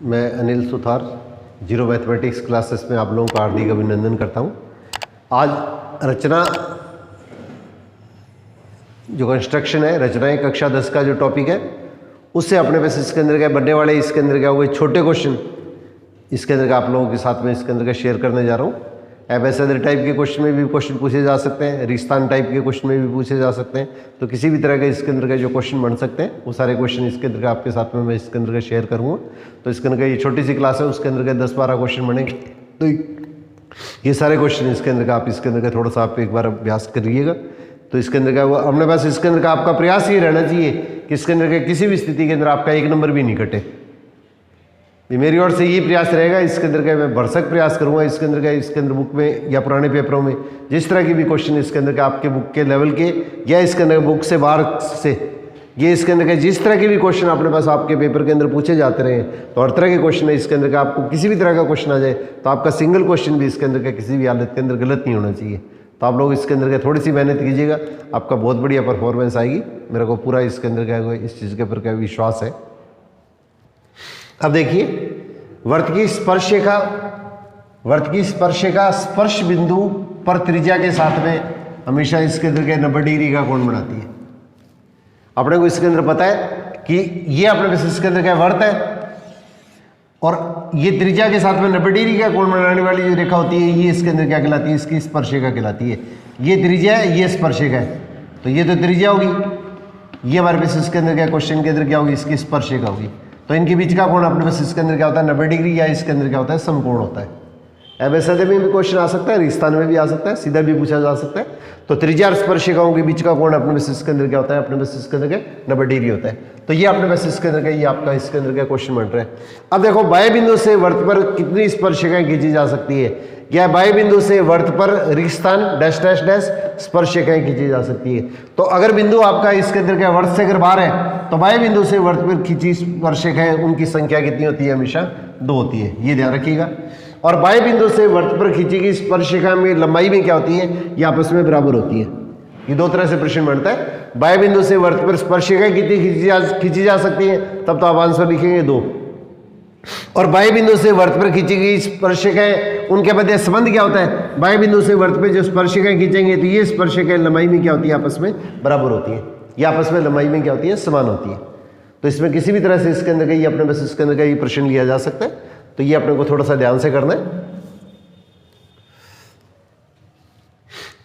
मैं Anil Suthar zero mathematics classes में आप लोगों का हार्दिक अभिनंदन करता हूं। आज रचना जो कंस्ट्रक्शन है, रचनाएं कक्षा 10 का जो टॉपिक है, उससे अपने पास इसके अंदर क्या बनने वाले, इसके अंदर क्या हुए छोटे क्वेश्चन इसके अंदर का आप लोगों के साथ में इसके अंदर का शेयर करने जा रहा हूँ। एबेसेडर टाइप के क्वेश्चन में भी क्वेश्चन पूछे जा सकते हैं, रिश्तान टाइप के क्वेश्चन में भी पूछे जा सकते हैं। तो किसी भी तरह के इसके अंदर का जो क्वेश्चन बन सकते हैं वो सारे क्वेश्चन इसके अंदर का आपके साथ में मैं इसके अंदर का शेयर करूँगा। तो इसके अंदर का ये छोटी सी क्लास है, उसके अंदर का 10-12 क्वेश्चन बनेंगे। तो ये सारे क्वेश्चन इसके अंदर का आप इसके अंदर का थोड़ा सा आप एक बार अभ्यास करिएगा। तो इसके अंदर का वो अपने पास इसके अंदर का आपका प्रयास ये रहना चाहिए कि इसके अंदर के किसी भी स्थिति के अंदर आपका 1 नंबर भी नहीं कटे। ये मेरी ओर से ये प्रयास रहेगा। इसके अंदर का मैं भरसक प्रयास करूंगा। इसके अंदर का इसके अंदर बुक में या पुराने पेपरों में जिस तरह की भी क्वेश्चन इसके अंदर का आपके बुक के लेवल के या इसके अंदर बुक से बाहर से ये इसके अंदर का जिस तरह के भी क्वेश्चन अपने पास आपके पेपर के अंदर पूछे जाते रहे तो हर तरह के क्वेश्चन है इसके अंदर का। आपको किसी भी तरह का क्वेश्चन आ जाए तो आपका सिंगल क्वेश्चन भी इसके अंदर का किसी भी हालत के अंदर गलत नहीं होना चाहिए। तो आप लोग इसके अंदर का थोड़ी सी मेहनत कीजिएगा, आपका बहुत बढ़िया परफॉर्मेंस आएगी। मेरे को पूरा इसके अंदर का इस चीज़ के ऊपर का विश्वास है। अब देखिए, वर्त की स्पर्शिका स्पर्श बिंदु पर त्रिज्या के साथ में हमेशा इसके अंदर के 90 डिग्री का कोण बनाती है। अपने को इसके अंदर पता है कि ये अपने पास इसके अंदर का वर्त है और ये त्रिज्या के साथ में 90 डिग्री का कोण बनाने वाली जो रेखा होती है ये इसके अंदर क्या कहलाती है, इसकी स्पर्शिका कहलाती है। ये त्रिज्या है, ये स्पर्शिका है। तो ये तो त्रिज्या होगी, ये हमारे पास इसके अंदर क्या क्वेश्चन के अंदर क्या होगी, इसकी स्पर्शिका होगी। तो इनके बीच का कोण अपने पास इसके अंदर क्या होता है 90 डिग्री, या इसके अंदर क्या होता है समकोण होता है। एबेसेडर में भी क्वेश्चन आ सकता है, रिश्तान में भी आ सकता है, सीधा भी पूछा जा सकता है। तो त्रिज्या और स्पर्शिकाओं के बीच का कोण अपने पास इसके अंदर क्या होता है, अपने पास इसके अंदर क्या 90 डिग्री होता है। तो ये अपने पास इसके अंदर का ये आपका इसके अंदर का क्वेश्चन बन रहा है। अब देखो, बाह्य बिंदु से वर्त पर कितनी स्पर्शिकाएं खींची जा सकती है, या बाह्य बिंदु से वर्त पर रिश्तान डैश डैश डैश स्पर्शिकाएं खींची जा सकती है। तो अगर बिंदु आपका इसके अंदर का वर्त से अगर बाहर है तो बाह्य बिंदु से वर्त पर खींची स्पर्शिकाएं उनकी संख्या कितनी होती है, हमेशा 2 होती है। ये ध्यान रखिएगा। और बाह्य बिंदु से वर्त पर खींची गई स्पर्शिका में लंबाई में क्या होती है, ये आपस में बराबर होती है। ये 2 तरह से प्रश्न बनता है। बाह्य बिंदु से वर्त पर स्पर्शिका कितनी खींची जा सकती है, तब तो आप आंसर लिखेंगे 2। और बाह्य बिंदु से वर्त पर खींची गई स्पर्शिकाएं उनके मध्य संबंध क्या होता है, बाह्य बिंदु से वर्त पर जो स्पर्शिकाएं खींचेंगे तो ये स्पर्शिकाएं लंबाई में क्या होती है, आपस में बराबर होती है। ये आपस में लंबाई में क्या होती है, समान होती है। तो इसमें किसी भी तरह से इसके अंदर का ये अपने बस इसके अंदर का ये प्रश्न लिया जा सकता है। तो ये अपने को थोड़ा सा ध्यान से करना है।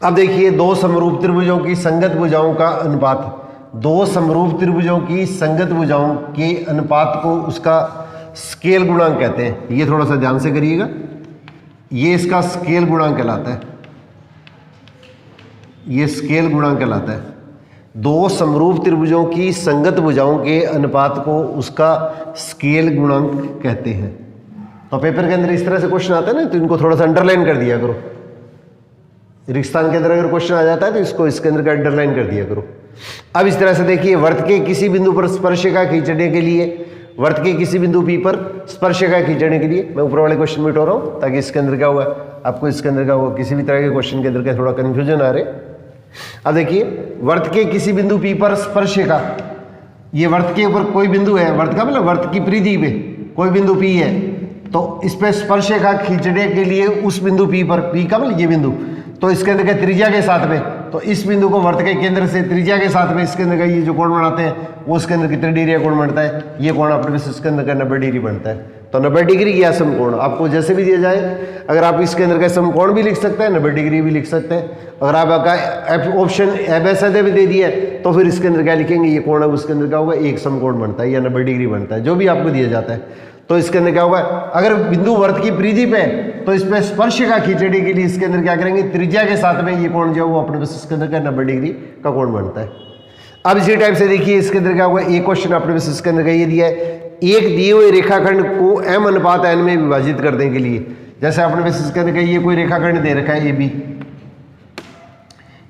अब देखिए, 2 समरूप त्रिभुजों की संगत भुजाओं का अनुपात, 2 समरूप त्रिभुजों की संगत भुजाओं के अनुपात को उसका स्केल गुणांक कहते हैं। ये थोड़ा सा ध्यान से करिएगा, ये इसका स्केल गुणांक कहलाता है। ये स्केल गुणांक कहलाता है। 2 समरूप त्रिभुजों की संगत भुजाओं के अनुपात को उसका स्केल गुणांक कहते हैं। तो पेपर के अंदर इस तरह से क्वेश्चन आता है ना, तो इनको थोड़ा सा अंडरलाइन कर दिया करो। रिश्तान के अंदर अगर क्वेश्चन आ जाता है तो इसको इसके अंदर का अंडरलाइन कर दिया करो। अब इस तरह से देखिए, वर्त के किसी बिंदु पर स्पर्शिका खींचने के लिए, वर्त के किसी बिंदु P पर स्पर्शिका खींचने के लिए, मैं ऊपर वाले क्वेश्चन में उठा रहा हूँ ताकि इसके अंदर क्या हुआ, आपको इसके अंदर का हुआ किसी भी तरह के क्वेश्चन के अंदर का थोड़ा कंफ्यूजन आ रहे। अब देखिए, वर्त के किसी बिंदु P पर स्पर्शिका, ये वर्त के ऊपर कोई बिंदु है, वर्त का मतलब वर्त की परिधि पे कोई बिंदु P है, तो इस पर स्पर्शिका खींचने के लिए उस बिंदु P पर, P का मतलब ये बिंदु, तो इसके अंदर का त्रिज्या के साथ में, तो इस बिंदु को वर्त के केंद्र से त्रिज्या के साथ में इसके अंदर का ये जो कोण बनाते हैं वो उसके अंदर कितने डिग्री का कोण बनता है, ये कोण अपने पास इसके अंदर का 90 डिग्री बनता है। तो 90 डिग्री या समकोण आपको जैसे भी दिया जाए, अगर आप इसके अंदर का समकोण भी लिख सकते हैं, 90 डिग्री भी लिख सकते हैं। अगर आपका ऑप्शन एबेसेडर भी दे दिया तो फिर इसके अंदर क्या लिखेंगे, ये कोण है उसके अंदर क्या होगा, एक समकोण बनता है या 90 डिग्री बनता है, जो भी आपको दिया जाता है। तो इसके अंदर क्या होगा, अगर बिंदु वर्त की परिधि पे तो इस पे स्पर्शिका खींचने के लिए इसके अंदर क्या करेंगे, त्रिज्या के साथ में ये कोण जो है वो अपने पास इसके अंदर का 90 डिग्री का कोण बनता है। अब इसी टाइप से देखिए, इसके अंदर क्या होगा, एक क्वेश्चन अपने पास इसके अंदर का ये दिया है, एक दिए हुए रेखाखंड को m अनुपात n में विभाजित करने के लिए, जैसे अपने पास इसके अंदर का ये कोई रेखाखंड दे रखा है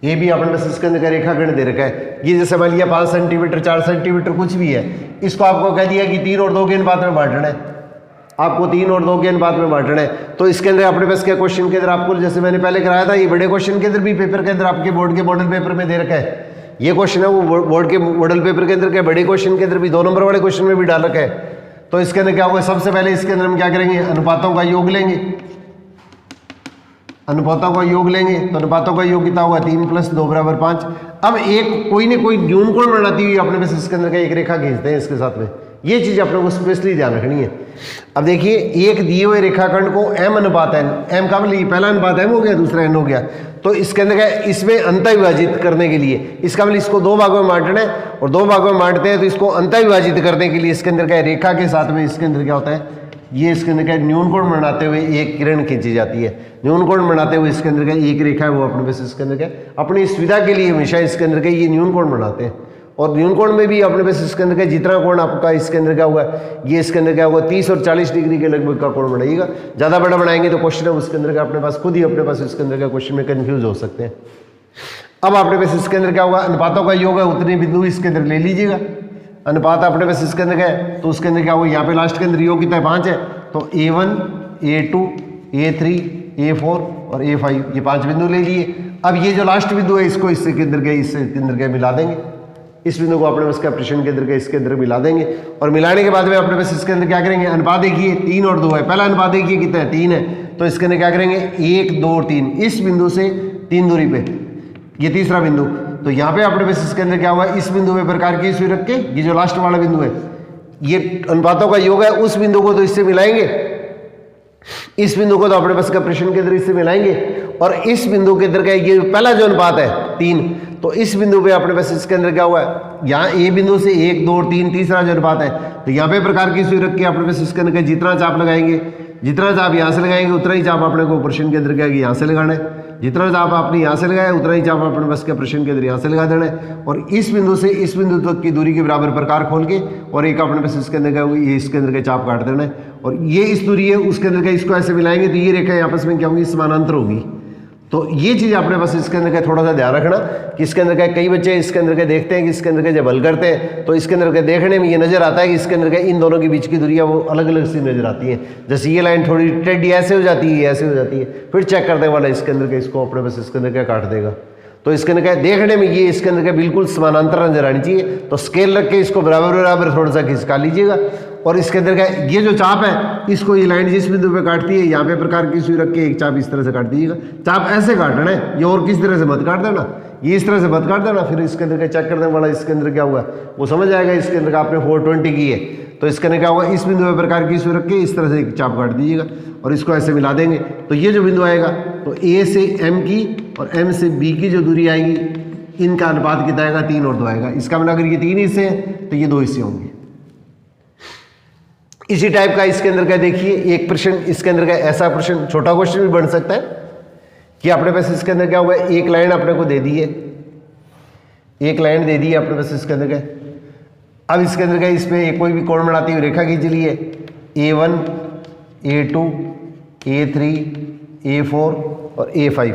ए बी अपने पास इसके अंदर का रेखाखंड दे रखा है। ये जैसे मान लिया 5 सेंटीमीटर 4 सेंटीमीटर कुछ भी है, इसको आपको कह दिया कि 3 और 2 के अनुपात में बांटना है, आपको 3 और 2 के अनुपात में बांटना है। तो इसके अंदर अपने पास क्या क्वेश्चन के अंदर आपको जैसे मैंने पहले कराया था, ये बड़े क्वेश्चन के अंदर भी पेपर के अंदर आपके बोर्ड के मॉडल पेपर में दे रखा है। ये क्वेश्चन है वो बोर्ड के मॉडल पेपर के अंदर क्या बड़े क्वेश्चन के अंदर भी 2 नंबर वाले क्वेश्चन में भी डाल रखा है। तो इसके अंदर क्या होगा, सबसे पहले इसके अंदर हम क्या करेंगे, अनुपातों का योग लेंगे। अनुपातों का योग लेंगे तो अनुपातों का योग कितना होगा, 3 + 2 = 5। अब एक कोई ना कोई न्यूनकोण बनाती हुई अपने पास इसके अंदर का एक रेखा खींचते हैं इसके साथ में। ये चीज अपने को स्पेशली ध्यान रखनी है। अब देखिए, एक दिए हुए रेखाखंड को m अनुपात n, m का मतलब पहला अनुपात m हो गया, दूसरा n हो गया, तो इसके अंदर क्या, इसमें अंतःविभाजित करने के लिए इसका मतलब इसको 2 भागों में बांटना है, और 2 भागों में बांटते हैं तो इसको अंतःविभाजित करने के लिए इसके अंदर क्या, रेखा के साथ में इसके अंदर क्या होता है, ये इसके अंदर क्या, न्यूनकोण बनाते हुए एक किरण खींची जाती है। न्यूनकोण बनाते हुए इसके अंदर क्या, एक रेखा है वो अपने पास इसके अंदर क्या, अपनी सुविधा के लिए हमेशा इसके अंदर क्या ये न्यूनकोण बनाते हैं। और न्यूनकोण में भी अपने पास इसके अंदर का जितना कोण आपका इसके अंदर क्या होगा, ये इसके अंदर क्या होगा, 30 और 40 डिग्री के लगभग का कोण बनाइएगा। ज़्यादा बड़ा बनाएंगे तो क्वेश्चन है उसके अंदर का अपने पास खुद ही अपने पास इसके अंदर का क्वेश्चन में कंफ्यूज हो सकते हैं। अब अपने पास इसके अंदर क्या होगा, अनुपातों का योग है, उतने बिंदु इसके अंदर ले लीजिएगा। अनुपात अपने पास इसके अंदर क्या है, तो उसके अंदर क्या होगा, यहाँ पे लास्ट के अंदर योग कितना है, 5 है, तो A1 A2 A3 A4 और A5 ये 5 बिंदु ले लिए। अब ये जो लास्ट बिंदु है इसको इससे के अंदर के इससे के अंदर के मिला देंगे, इस बिंदु को अपने पास का प्रश्न के अंदर के इसके अंदर मिला देंगे, और मिलाने के बाद में अपने पास इसके अंदर क्या करेंगे, अनुपात देखिए 3 और 2 है, पहला अनुपात देखिए कितना है, 3 है, तो इसके अंदर क्या करेंगे, 1 2 3, इस बिंदु से 3 दूरी पे ये तीसरा बिंदु, तो यहाँ पे अपने पास इसके अंदर क्या हुआ, इस बिंदु में प्रकार की सुई रख के ये जो लास्ट वाला बिंदु है ये अनुपातों का योग है, उस बिंदु को तो इससे मिलाएंगे, इस बिंदु को तो अपने पास का प्रश्न के अंदर इससे मिलाएंगे, और इस बिंदु के अंदर का ये पहला जो अनुपात है 3, तो इस बिंदु पे अपने पास इसके अंदर क्या हुआ है, यहाँ ए बिंदु से 1 2 3 तीसरा जो अनुपात है, तो यहाँ पे प्रकार की सुई रख के अपने पास इसके अंदर जितना चाप लगाएंगे, जितना चाप यहाँ से लगाएंगे उतना ही चाप अपने को प्रश्न के अंदर क्या है यहाँ से लगाना है, जितना चाप आपने यहाँ से लगाया उतना ही चाप अपने पास के प्रश्न के अंदर यहाँ से लगा देना है, और इस बिंदु से इस बिंदु तक की दूरी के बराबर प्रकार खोल के और एक अपने पास इसके अंदर क्या होगी, ये इसके अंदर का चाप काट देना है, और ये इस दूरी है उसके अंदर का इसको ऐसे मिलाएंगे तो ये रेखा आपस में क्या होगी, समानांतर होगी। तो ये चीज़ अपने पास इसके अंदर का थोड़ा सा ध्यान रखना कि इसके अंदर का कई बच्चे इसके अंदर के देखते हैं कि इसके अंदर के जब हल करते हैं तो इसके अंदर के देखने में ये नजर आता है कि इसके अंदर के इन दोनों के बीच की दूरियां वो अलग अलग सी नजर आती है, जैसे ये लाइन थोड़ी टेढ़ी ऐसे हो जाती है, ऐसे हो जाती है, फिर चेक करने वाला इसके अंदर के इसको अपने पास इसके अंदर क्या काट देगा, तो इसके अंदर क्या देखने में ये इसके अंदर का बिल्कुल समानांतर नजर आनी चाहिए, तो स्केल रख के इसको बराबर बराबर थोड़ा सा खिसका लीजिएगा, और इसके अंदर का ये जो चाप है इसको ये लाइन जिस बिंदु पे काटती है यहाँ पे प्रकार की सुई रख के एक चाप इस तरह से काट दीजिएगा, चाप ऐसे काटना है, ये और किस तरह से मत काट देना, ये इस तरह से मत काट देना, फिर इसके अंदर का चेक करने वाला इसके अंदर क्या हुआ वो समझ आएगा, इसके अंदर का आपने 420 की है तो इसके अंदर क्या होगा, इस बिंदु पे प्रकार की सुई रख के इस तरह से एक चाप काट दीजिएगा और इसको ऐसे मिला देंगे, तो ये जो बिंदु आएगा तो ए से एम की और एम से बी की जो दूरी आएगी इनका अनुपात कितना आएगा, 3 और 2 आएगा। इसका मतलब अगर ये 3 हिस्से हैं तो ये 2 हिस्से होंगे। इसी टाइप का इसके अंदर का देखिए एक प्रश्न इसके अंदर का ऐसा प्रश्न छोटा क्वेश्चन भी बन सकता है कि अपने पास इसके अंदर क्या होगा, एक लाइन अपने को दे दी है, एक लाइन दे दी है अपने पास इसके अंदर का, अब इसके अंदर का इसमें कोई भी कोण बनाती हुई रेखा खींच ली है, A1 A2 A3 A4 और A5।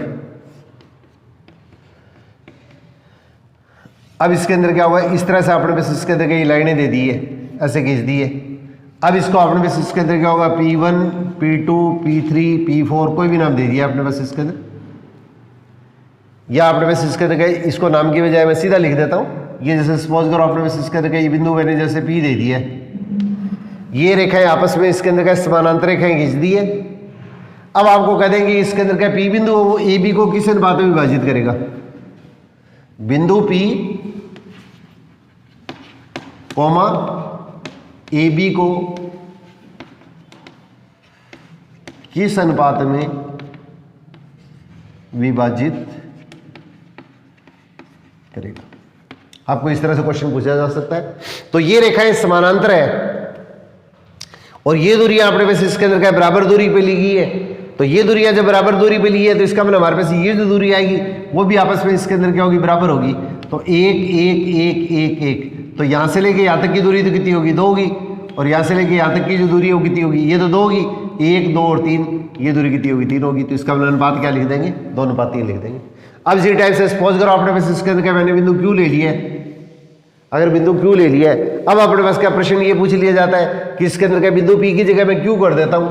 अब इसके अंदर क्या हुआ, इस तरह से अपने पास इसके अंदर ये लाइनें दे दी है, ऐसे खींच दी है। अब इसको अपने पास इसके अंदर क्या होगा, P1 P2 P3 P4 कोई भी नाम दे दिया अपने पास इसके अंदर, या अपने पास इसके अंदर इसको नाम की बजाय मैं सीधा लिख देता हूँ, ये जैसे सपोज करो अपने पास इसके अंदर ये बिंदु मैंने जैसे P दे दिया है, ये रेखाएं आपस में इसके अंदर समानांतर रेखाएं खींच दी है। अब आपको कह देंगे इसके अंदर क्या P बिंदु वो ए बी को किस अनुपात में विभाजित करेगा, बिंदु P कॉमा ए बी को किस अनुपात में विभाजित करेगा। आपको इस तरह से क्वेश्चन पूछा जा सकता है। तो ये रेखाएं समानांतर है और ये दूरियां अपने पास इसके अंदर क्या बराबर दूरी पे ली गई है, तो ये दूरियां जब बराबर दूरी पे ली है तो इसका मतलब हमारे पास ये जो दूरी आएगी वो भी आपस में इसके अंदर क्या होगी, बराबर होगी। तो 1 1 1 1 1, तो यहाँ से लेके यहाँ तक की दूरी तो कितनी होगी, 2 होगी, और यहाँ से लेके यहाँ तक की जो दूरी हो कितनी होगी, ये तो 2 होगी, 1 2 और 3, ये दूरी कितनी होगी, 3 होगी। तो इसका मतलब अनुपात क्या लिख देंगे, 2 अनुपात 3 लिख देंगे। अब इसी टाइप से सपोज करो अपने पास इसके अंदर क्या मैंने बिंदु Q ले लिया है, अगर बिंदु Q ले लिया है, अब अपने पास क्या प्रश्न ये पूछ लिया जाता है कि इसके अंदर क्या बिंदु P की जगह मैं Q कर देता हूँ,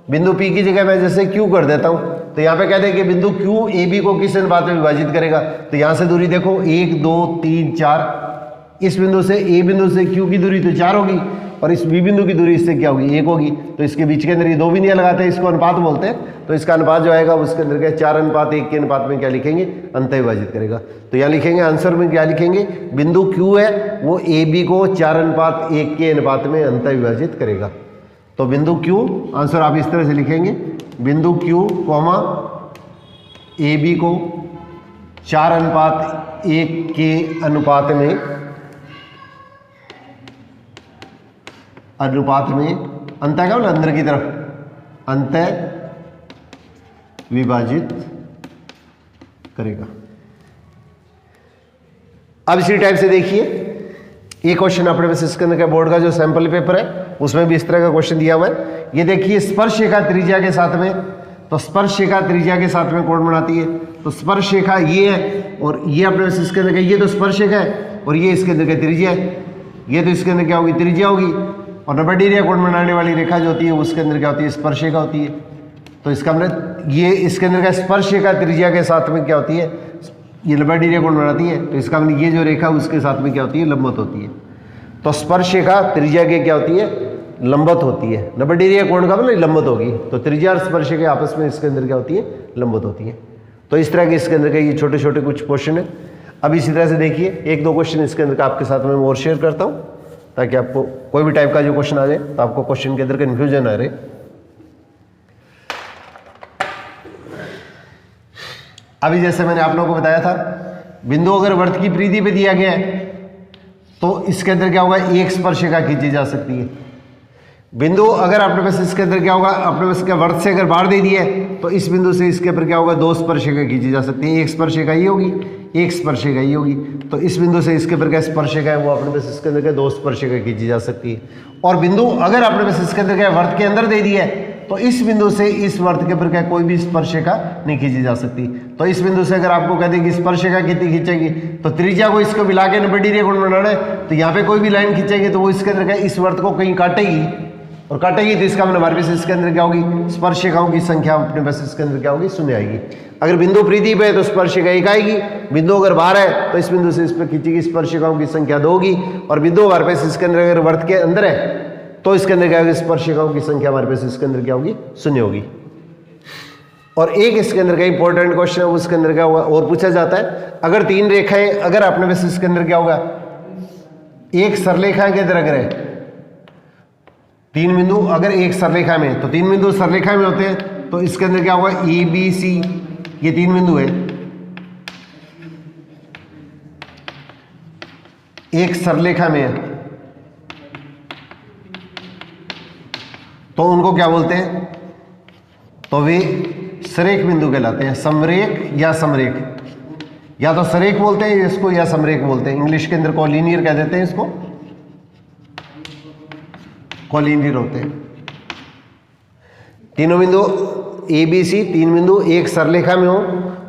बिंदु P की जगह मैं जैसे Q कर देता हूँ, तो यहाँ पे कहते हैं कि बिंदु Q AB को किस अनुपात में विभाजित करेगा। तो यहाँ से दूरी देखो 1 2 3 4, इस बिंदु से ए बिंदु से क्यू की दूरी तो 4 होगी और इस बी बिंदु की दूरी इससे क्या होगी 1 होगी। तो इसके बीच के अंदर ये 2 बिंदियां लगाते हैं, इसको अनुपात बोलते हैं। तो इसका अनुपात जो आएगा उसके अंदर क्या 4:1 के अनुपात में क्या लिखेंगे अंत विभाजित करेगा। तो यहाँ लिखेंगे आंसर में क्या लिखेंगे, बिंदु क्यू है वो ए बी को 4:1 के अनुपात में अंत विभाजित करेगा। तो बिंदु क्यू आंसर आप इस तरह से लिखेंगे, बिंदु क्यू कॉमा ए बी को 4:1 के अनुपात में अंत का बोला अंदर की तरफ अंत विभाजित करेगा। अब इसी टाइप से देखिए एक क्वेश्चन अपने पास इसके अंदर का बोर्ड का जो सैंपल पेपर है उसमें भी इस तरह का क्वेश्चन दिया हुआ है। ये देखिए स्पर्शरेखा त्रिज्या के साथ में, तो स्पर्शरेखा त्रिज्या के साथ में कोण बनाती है। तो स्पर्शरेखा ये है और ये अपने पास इसके अंदर का ये तो स्पर्शरेखा है और ये इसके अंदर का त्रिज्या है। ये तो इसके अंदर क्या होगी त्रिज्या होगी और 90 डिग्री कोण बनाने वाली रेखा जो होती है उसके अंदर क्या होती है स्पर्शरेखा होती है। तो इसका मतलब ये इसके अंदर का स्पर्शरेखा त्रिज्या के साथ में क्या होती है ये 90 डिग्री कोण बनाती है। तो इसका मतलब ये जो रेखा उसके साथ में क्या होती है लंबवत होती है। तो स्पर्शरेखा त्रिज्या के क्या होती है लंबवत होती है। 90 डिग्री कोण का मतलब लंबवत होगी। तो त्रिज्या और स्पर्शरेखा आपस में इसके अंदर क्या होती है लंबवत होती है। तो इस तरह के इसके अंदर के ये छोटे छोटे कुछ क्वेश्चन है। अब इसी तरह से देखिए 1-2 क्वेश्चन इसके अंदर का आपके साथ में और शेयर करता हूँ ताकि आपको कोई भी टाइप का जो क्वेश्चन आ जाए तो आपको क्वेश्चन के अंदर कन्फ्यूजन ना रहे। अभी जैसे मैंने आप लोगों को बताया था बिंदु अगर वृत्त की परिधि पे दिया गया है तो इसके अंदर क्या होगा एक स्पर्शरेखा खींची जा सकती है। बिंदु अगर अपने पास इसके अंदर क्या होगा अपने पास क्या वृत्त से अगर बाहर दे दिया है तो इस बिंदु से इसके ऊपर क्या होगा 2 स्पर्शरेखा खींची जा सकती है। एक स्पर्शरेखा ये होगी एक स्पर्शरेखा ये होगी। तो इस बिंदु से इसके ऊपर क्या स्पर्शरेखा है वो अपने पास इसके अंदर क्या 2 स्पर्शरेखा खींची जा सकती है। और बिंदु अगर अपने पास इसके अंदर क्या वृत्त के अंदर दे दिया है तो इस बिंदु से इस वृत्त के ऊपर क्या कोई भी स्पर्शरेखा नहीं खींची जा सकती। तो इस बिंदु से अगर आपको कह देगी स्पर्शरेखा कितनी खींचेगी तो त्रिज्या को इसको मिला के 90 डिग्री कोण बनाना है। तो यहाँ पे कोई भी लाइन खींचेगी तो वो इसके अंदर क्या इस वृत्त को कहीं काटेगी और काटेगी तो इसका मतलब हमारे पास इसके अंदर क्या होगी स्पर्शरेखाओं की संख्या अपने पास इसके अंदर क्या होगी 0 आएगी। अगर बिंदु परिधि पे है तो स्पर्शरेखा 1 आएगी। बिंदु अगर बाहर है तो इस बिंदु से इस पर खींचेगी स्पर्शरेखाओं की संख्या 2 होगी। और बिंदु हमारे पास इसके अंदर अगर वृत्त के अंदर है तो इसके अंदर क्या होगी स्पर्शरेखाओं की संख्या हमारे पास इसके अंदर क्या होगी 0 होगी। और एक इसके अंदर का इंपॉर्टेंट क्वेश्चन है उसके अंदर क्या होगा और पूछा जाता है अगर 3 रेखाएं अगर अपने पास इसके अंदर क्या होगा एक सरलेखा के अंदर अगर है 3 बिंदु अगर एक सरलेखा में तो 3 बिंदु सरलेखा में होते हैं तो इसके अंदर क्या होगा ए बी सी ये 3 बिंदु है एक सरलेखा में है तो उनको क्या बोलते हैं तो वे सरेख बिंदु कहलाते हैं। समरेख या समरेख या तो सरेख बोलते हैं इसको या समरेख बोलते हैं। इंग्लिश के अंदर कॉलिनियर कह देते हैं इसको कॉलिनियर होते हैं। तीनों बिंदु ए बी सी 3 बिंदु एक सरलेखा में हो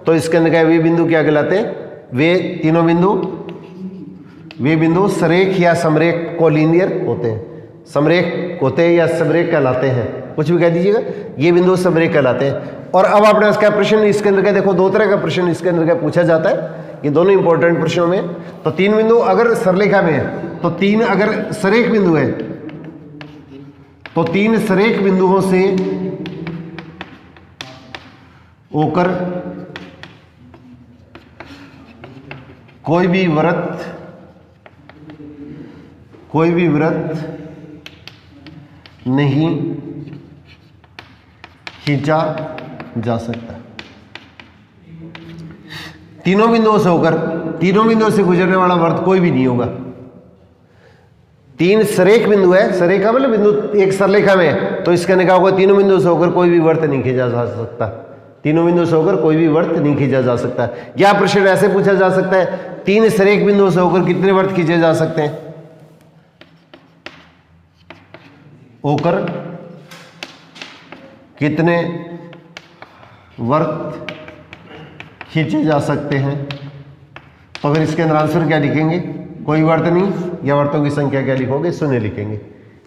तो इसके अंदर क्या वे बिंदु क्या कहलाते हैं वे तीनों बिंदु सरेख या समरेख कॉलिनियर होते हैं। समरेख होते हैं या समरेख कहलाते हैं कुछ भी कह दीजिएगा ये बिंदु समरेख कहलाते हैं। और अब आपने इसका प्रश्न इसके अंदर क्या देखो 2 तरह का प्रश्न इसके अंदर क्या पूछा जाता है ये दोनों इंपॉर्टेंट प्रश्नों में। तो 3 बिंदु अगर सरलेखा में है तो 3 अगर सरेख बिंदु है तो 3 सरेख बिंदुओं से होकर कोई भी वृत्त नहीं खींचा जा सकता। तीनों बिंदुओं से गुजरने वाला वृत्त कोई भी नहीं होगा। 3 सरेख बिंदु है सरेखा मतलब बिंदु एक सरलेखा में है तो इसका क्या होगा तीनों बिंदुओं से होकर कोई भी वृत्त नहीं खींचा जा सकता। तीनों बिंदुओं से होकर कोई भी वृत्त नहीं खींचा जा सकता। या प्रश्न ऐसे पूछा जा सकता है 3 सरेख बिंदुओं से होकर कितने वृत्त खींचे जा सकते हैं होकर कितने वृत्त खींचे जा सकते हैं। तो फिर इसके अंदर आंसर क्या लिखेंगे कोई वृत्त नहीं या वृत्तों की संख्या क्या लिखोगे 0 लिखेंगे।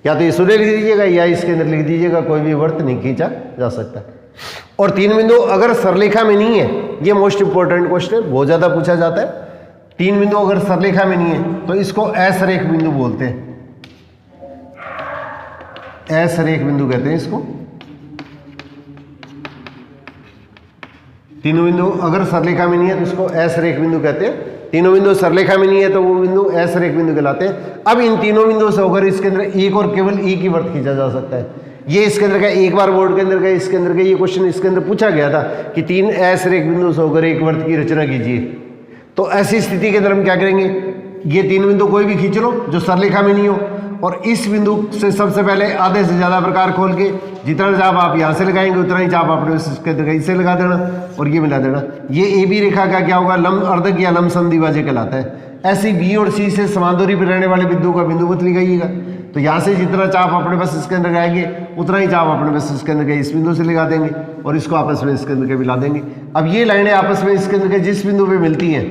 या तो ये 0 लिख दीजिएगा या इसके अंदर लिख दीजिएगा कोई भी वृत्त नहीं खींचा जा सकता। और 3 बिंदु अगर सरलेखा में नहीं है ये मोस्ट इंपॉर्टेंट क्वेश्चन है बहुत ज़्यादा पूछा जाता है। तीन बिंदु अगर सरलेखा में नहीं है तो इसको असरेख बिंदु बोलते हैं, असरेख बिंदु कहते हैं इसको। तीनों बिंदु अगर सरलेखा में नहीं है तो इसको असरेख बिंदु कहते हैं। तीनों बिंदु सरलेखा में नहीं है तो वो बिंदु असरेख बिंदु कहलाते हैं। अब इन तीनों बिंदुओं से होकर इसके अंदर एक और केवल एक ही वर्त खींचा जा सकता है। ये इसके अंदर का एक बार बोर्ड के अंदर का इसके अंदर का ये क्वेश्चन इसके अंदर पूछा गया था कि तीन असरेख बिंदु से होकर एक वर्त की रचना कीजिए। तो ऐसी स्थिति के अंदर हम क्या करेंगे, ये तीन बिंदु कोई भी खींच लो जो सरलेखा में नहीं हो, और इस बिंदु से सबसे पहले आधे से ज़्यादा प्रकार खोल के जितना चाप आप यहाँ से लगाएंगे उतना ही चाप आपने इससे लगा देना और ये मिला देना। ये ए बी रेखा का क्या होगा, लंब अर्धक या लंब समद्विभाजक कहलाता है। ऐसी बी और सी से समान दूरी पर रहने वाले बिंदु का बिंदुवत लगाइएगा। तो यहाँ से जितना चाप अपने पास इसके अंदर लगाएंगे उतना ही चाप अपने पास इसके अंदर इस बिंदु से लगा देंगे और इसको आपस में इसके अंदर के मिला देंगे। अब ये लाइनें आपस में इसके अंदर के जिस बिंदु पे मिलती हैं,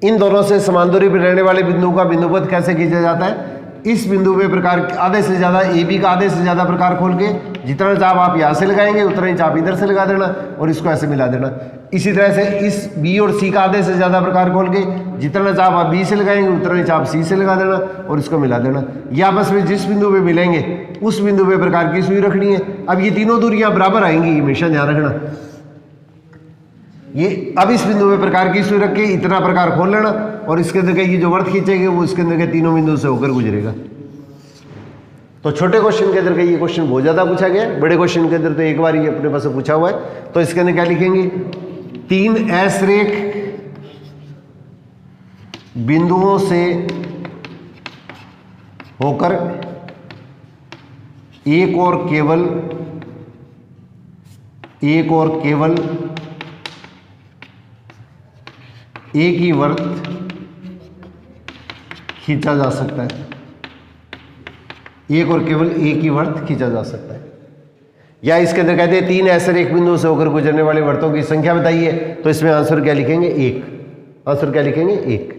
इन दोनों से समान दूरी पर रहने वाले बिंदु का बिंदुवत कैसे खींचा जाता है, इस बिंदु पे प्रकार आधे से ज़्यादा ए बी का आधे से ज़्यादा प्रकार खोल के जितना चाप आप यहाँ से लगाएंगे उतना ही चाप इधर से लगा देना और इसको ऐसे मिला देना। इसी तरह से इस बी और सी का आधे से ज़्यादा प्रकार खोल के जितना चाप आप बी से लगाएंगे उतना ही चाप सी से लगा देना और इसको मिला देना। ये आपस में जिस बिंदु पे मिलेंगे उस बिंदु पे प्रकार की सुई रखनी है। अब ये तीनों दूरियां बराबर आएंगी, हमेशा ध्यान रखना। ये अब इस बिंदु पे प्रकार की सुई रख के इतना प्रकार खोल लेना और इसके अंदर के ये जो वर्त खींचेंगे वो इसके अंदर के तीनों बिंदु से होकर गुजरेगा। तो छोटे क्वेश्चन के अंदर का ये क्वेश्चन बहुत ज़्यादा पूछा गया है, बड़े क्वेश्चन के अंदर तो एक बार ही अपने पास पूछा हुआ है। तो इसके अंदर क्या लिखेंगे, तीन असरेख बिंदुओं से होकर एक और केवल एक ही वर्त खींचा जा सकता है, एक और केवल एक ही वर्त खींचा जा सकता है। या इसके अंदर कहते हैं तीन असरेख बिंदुओं से होकर गुजरने वाले वर्तों की संख्या बताइए। तो इसमें आंसर क्या लिखेंगे, एक। आंसर क्या लिखेंगे, एक।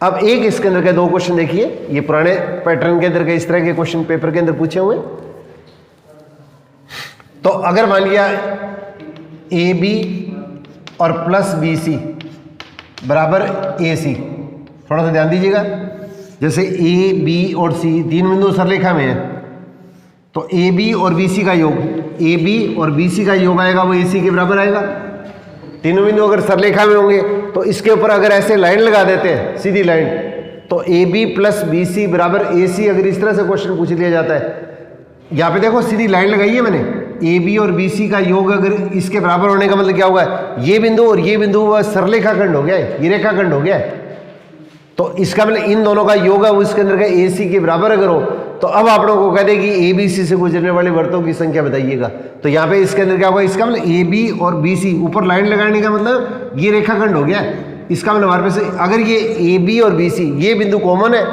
अब एक इसके अंदर के दो क्वेश्चन देखिए, ये पुराने पैटर्न के अंदर के इस तरह के क्वेश्चन पेपर के अंदर पूछे हुए। तो अगर मान लिया ए बी और प्लस बी सी बराबर ए सी, थोड़ा सा ध्यान दीजिएगा। जैसे ए बी और सी तीन बिंदु सरलेखा में है, तो ए बी और बी सी का योग, ए बी और बी सी का योग आएगा वो ए सी के बराबर आएगा। तीनों बिंदु अगर सरलेखा में होंगे तो इसके ऊपर अगर ऐसे लाइन लगा देते हैं, सीधी लाइन, तो A B plus B C बराबर ए सी। अगर इस तरह से क्वेश्चन पूछ लिया जाता है, यहाँ पे देखो सीधी लाइन लगाई है मैंने, ए बी और बी सी का योग अगर इसके बराबर होने का मतलब क्या होगा, ये बिंदु और ये बिंदु वह सरलेखा खंड हो गया है, ये रेखा खंड हो गया है। तो इसका मतलब इन दोनों का योग है वो इसके अंदर का ए सी के बराबर अगर हो, तो अब आप लोगों को कह दें कि ए बी सी से गुजरने वाले वर्तों की संख्या बताइएगा। तो यहाँ पे इसके अंदर क्या होगा, इसका मतलब ए बी और बी सी ऊपर लाइन लगाने का मतलब ये रेखाखंड हो गया है। इसका मतलब हमारे पास अगर ये ए बी और बी सी ये बिंदु कॉमन है,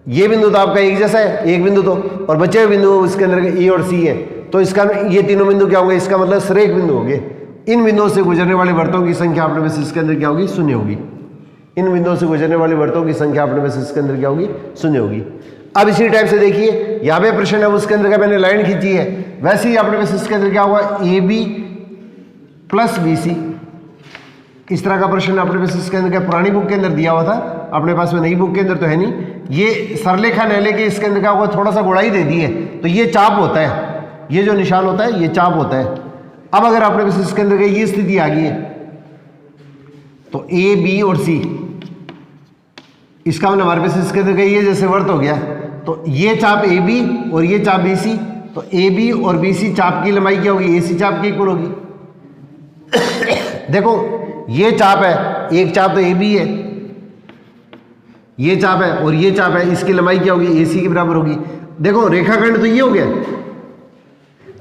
ये बिंदु तो आपका एक जैसा है, एक बिंदु तो, और बचे हुए बिंदु इसके अंदर ए और सी है, तो इसका ये तीनों बिंदु क्या होंगे, इसका मतलब सरेख बिंदु हो गए। इन बिंदुओं से गुजरने वाले वर्तों की संख्या अपने पास इसके अंदर क्या होगी, शून्य होगी। इन बिंदुओं से गुजरने वाले वर्तों की संख्या अपने पास इसके अंदर क्या होगी, शून्य होगी। अब इसी टाइप से देखिए यहाँ पे प्रश्न है उसके अंदर का मैंने लाइन खींची है, वैसे ही अपने पास इसके अंदर क्या हुआ, A B plus B C, इस तरह का प्रश्न अपने पास इसके अंदर क्या पुरानी बुक के अंदर दिया हुआ था, अपने पास में नई बुक के अंदर तो है नहीं। ये सरलेखा न लेके इसके अंदर क्या हुआ, थोड़ा सा गोड़ाई दे दी है, तो ये चाप होता है, ये जो निशान होता है ये चाप होता है। अब अगर अपने पास इसके अंदर ये स्थिति आ गई है, तो ए बी और सी, इसका मतलब हमारे पास इसके अंदर ये जैसे वर्त हो गया, तो ये चाप ए बी और ये चाप बी सी, तो ए बी और बी सी चाप की लंबाई क्या होगी, ए सी चाप की इक्वल होगी। देखो ये चाप है, एक चाप तो ए बी है, ये चाप है और ये चाप है, इसकी लंबाई क्या होगी, ए सी के बराबर होगी। देखो रेखाखंड तो ये हो गया,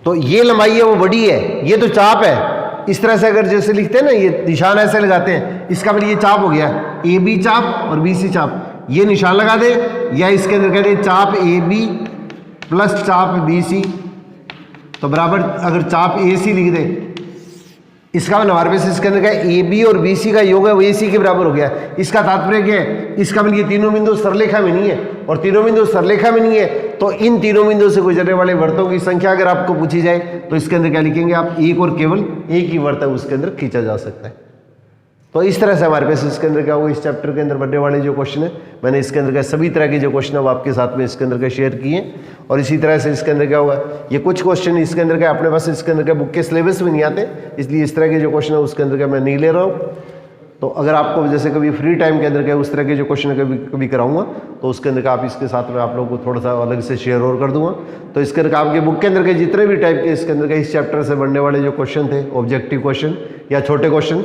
तो ये लंबाई है वो बड़ी है, ये तो चाप है। इस तरह से अगर जैसे लिखते हैं ना, ये निशान ऐसे लगाते हैं, इसका मतलब ये चाप हो गया, ए बी चाप और बी सी चाप, ये निशान लगा दे, या इसके अंदर कहते हैं चाप ए बी प्लस चाप बी सी, तो बराबर अगर चाप ए सी लिख दे, इसका मतलब हमारे पास इसके अंदर क्या है, ए बी और बी सी का योग है वो ए सी के बराबर हो गया। इसका तात्पर्य क्या है, इसका मतलब ये तीनों बिंदु सरलेखा में नहीं है, और तीनों बिंदु सरलेखा में नहीं है, तो इन तीनों बिंदु से गुजरने वाले वर्तों की संख्या अगर आपको पूछी जाए तो इसके अंदर क्या लिखेंगे आप, एक और केवल एक ही वर्त है उसके अंदर खींचा जा सकता है। तो इस तरह से हमारे पास इसके अंदर क्या होगा, इस चैप्टर के अंदर बनने वाले जो क्वेश्चन है, मैंने इसके अंदर के सभी तरह के जो क्वेश्चन है वो आपके साथ में इसके अंदर के शेयर किए। और इसी तरह से इसके अंदर क्या होगा, ये कुछ क्वेश्चन इसके अंदर का अपने पास इसके अंदर का बुक के सिलेबस में नहीं आते, इसलिए इस तरह के जो क्वेश्चन है उसके अंदर का मैं नहीं ले रहा हूँ। तो अगर आपको जैसे कभी फ्री टाइम के अंदर के उस तरह के जो क्वेश्चन कभी कराऊंगा तो उसके अंदर का आप इसके साथ में आप लोगों को थोड़ा सा अलग से शेयर और कर दूंगा। तो इसके अंदर आपके बुक के अंदर के जितने भी टाइप के इसके अंदर के इस चैप्टर से बनने वाले जो क्वेश्चन थे, ऑब्जेक्टिव क्वेश्चन या छोटे क्वेश्चन,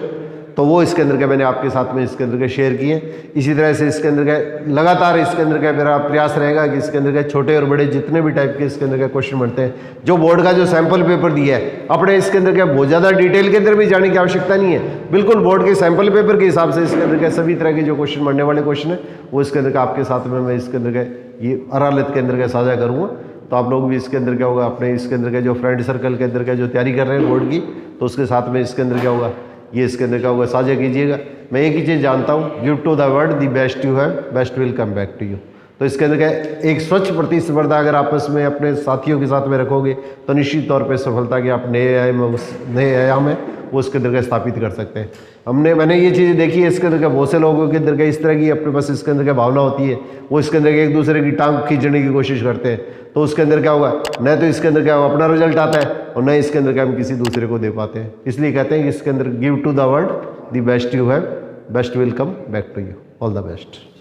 तो वो इसके अंदर के मैंने आपके साथ में इसके अंदर के शेयर किए। इसी तरह से इसके अंदर का लगातार इसके अंदर का मेरा प्रयास रहेगा कि इसके अंदर के छोटे और बड़े जितने भी टाइप के इसके अंदर के क्वेश्चन बनते हैं, जो बोर्ड का जो सैंपल पेपर दिया है, अपने इसके अंदर क्या बहुत ज़्यादा डिटेल के अंदर भी जाने की आवश्यकता नहीं है। बिल्कुल बोर्ड के सैंपल पेपर के हिसाब से इसके अंदर के सभी तरह के जो क्वेश्चन बनने वाले क्वेश्चन है वो इसके अंदर का आपके साथ में मैं इसके अंदर के ये अरालत के अंदर का साझा करूँगा। तो आप लोग भी इसके अंदर क्या होगा, अपने इसके अंदर के जो फ्रेंड सर्कल के अंदर का जो तैयारी कर रहे हैं बोर्ड की, तो उसके साथ में इसके अंदर क्या होगा, ये इसके अंदर क्या होगा, साझा कीजिएगा। मैं एक ही चीज़ जानता हूँ, give to the world the best you have, best will come back to you. तो इसके अंदर क्या एक स्वच्छ प्रतिस्पर्धा अगर आपस में अपने साथियों के साथ में रखोगे तो निश्चित तौर पे सफलता के आप नए आयाम है वो इसके अंदर का स्थापित कर सकते हैं। मैंने ये चीज़ें देखी है, इसके अंदर का बहुत से लोगों के अंदर का इस तरह की अपने पास इसके अंदर क्या भावना होती है, वो इसके अंदर एक दूसरे की टांग खींचने की कोशिश करते हैं। तो उसके अंदर क्या होगा, न तो इसके अंदर क्या होगा अपना रिजल्ट आता है और न इसके अंदर क्या हम किसी दूसरे को दे पाते हैं। इसलिए कहते हैं कि इसके अंदर give to the world the best you have, best will come back to you. All the best.